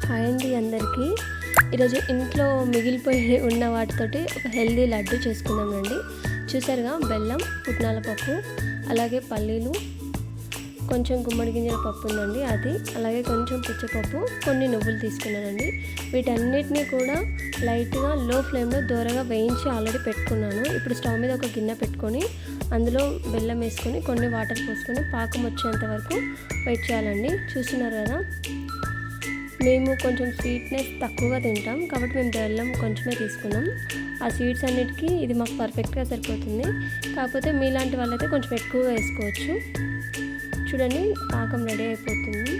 Hi అండి అందరికీ. ఈరోజు ఇంట్లో మిగిలిపోయి ఉన్న వాటితోటి ఒక హెల్దీ లడ్డు చేసుకుందామండి. చూసారుగా, బెల్లం, పుట్నాల పప్పు, అలాగే పల్లీలు, కొంచెం గుమ్మడి గింజల పప్పు ఉందండి అది, అలాగే కొంచెం పుచ్చపప్పు, కొన్ని నువ్వులు తీసుకున్నానండి. వీటన్నిటిని కూడా లైట్గా లో ఫ్లేమ్లో దూరగా వేయించి ఆల్రెడీ పెట్టుకున్నాను. ఇప్పుడు స్టవ్ మీద ఒక గిన్నె పెట్టుకొని అందులో బెల్లం వేసుకొని కొన్ని వాటర్ పోసుకొని పాకం వచ్చేంత వరకు వెయిట్ చేయాలండి. చూస్తున్నారు కదా, మేము కొంచెం స్వీట్నెస్ తక్కువగా తింటాం కాబట్టి మేము బెల్లం కొంచెమే తీసుకున్నాం. ఆ స్వీట్స్ అన్నిటికీ ఇది మాకు పర్ఫెక్ట్గా సరిపోతుంది. కాకపోతే మీలాంటి వాళ్ళైతే కొంచెం ఎక్కువగా వేసుకోవచ్చు. చూడండి, పాకం రెడీ అయిపోతుంది.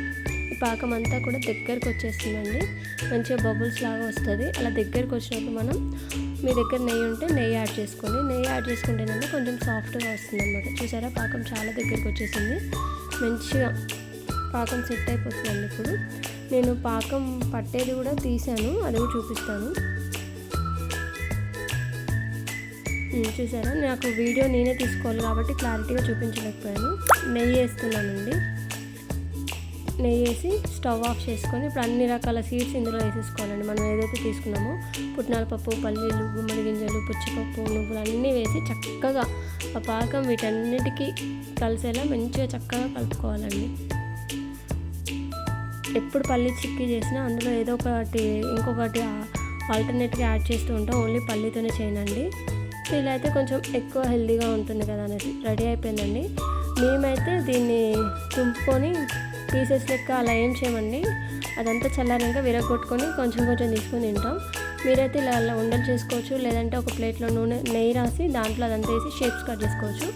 ఈ పాకం అంతా కూడా దగ్గరకు వచ్చేస్తుందండి. మంచిగా బబుల్స్ లాగా వస్తుంది. అలా దగ్గరకు వచ్చినప్పుడు మనం, మీ దగ్గర నెయ్యి ఉంటే నెయ్యి యాడ్ చేసుకోండి. నెయ్యి యాడ్ చేసుకుంటేనంటే కొంచెం సాఫ్ట్గా వస్తుంది అనమాట. చూసారా, పాకం చాలా దగ్గరకు వచ్చేసింది. మంచిగా పాకం సెట్ అయిపోతుందండి. ఇప్పుడు నేను పాకం పట్టేది కూడా తీసాను, అది కూడా చూపిస్తాను. చూసారా, నాకు వీడియో నేనే తీసుకోవాలి కాబట్టి క్లారిటీగా చూపించలేకపోయాను. నెయ్యి వేస్తున్నానండి. నెయ్యి వేసి స్టవ్ ఆఫ్ చేసుకొని ఇప్పుడు అన్ని రకాల సీడ్స్ ఇందులో వేసేసుకోవాలండి. మనం ఏదైతే తీసుకున్నామో పుట్నాల పప్పు, పల్లీలు, గుమ్మడి గింజలు, పుచ్చపప్పు, నువ్వులు అన్నీ వేసి చక్కగా ఆ పాకం వీటన్నిటికీ కలిసేలా మంచిగా చక్కగా కలుపుకోవాలండి. ఎప్పుడు పల్లీ చిక్కీ చేసినా అందులో ఏదో ఒకటి ఇంకొకటి ఆల్టర్నేట్గా యాడ్ చేస్తూ ఉంటాం. ఓన్లీ పల్లీతోనే చేయనండి. ఇలా అయితే కొంచెం ఎక్కువ హెల్తీగా ఉంటుంది కదా అనేసి రెడీ అయిపోయిందండి. మేమైతే దీన్ని తుంపుకొని పీసెస్ లెక్క అలా ఏం చేయమండి. అదంతా చల్లారాక విరగొట్టుకొని కొంచెం కొంచెం తీసుకొని తింటాం. మీరైతే ఇలా ఉండలు చేసుకోవచ్చు, లేదంటే ఒక ప్లేట్లో నెయ్యి రాసి దాంట్లో అదంతా వేసి షేప్స్ కట్ చేసుకోవచ్చు.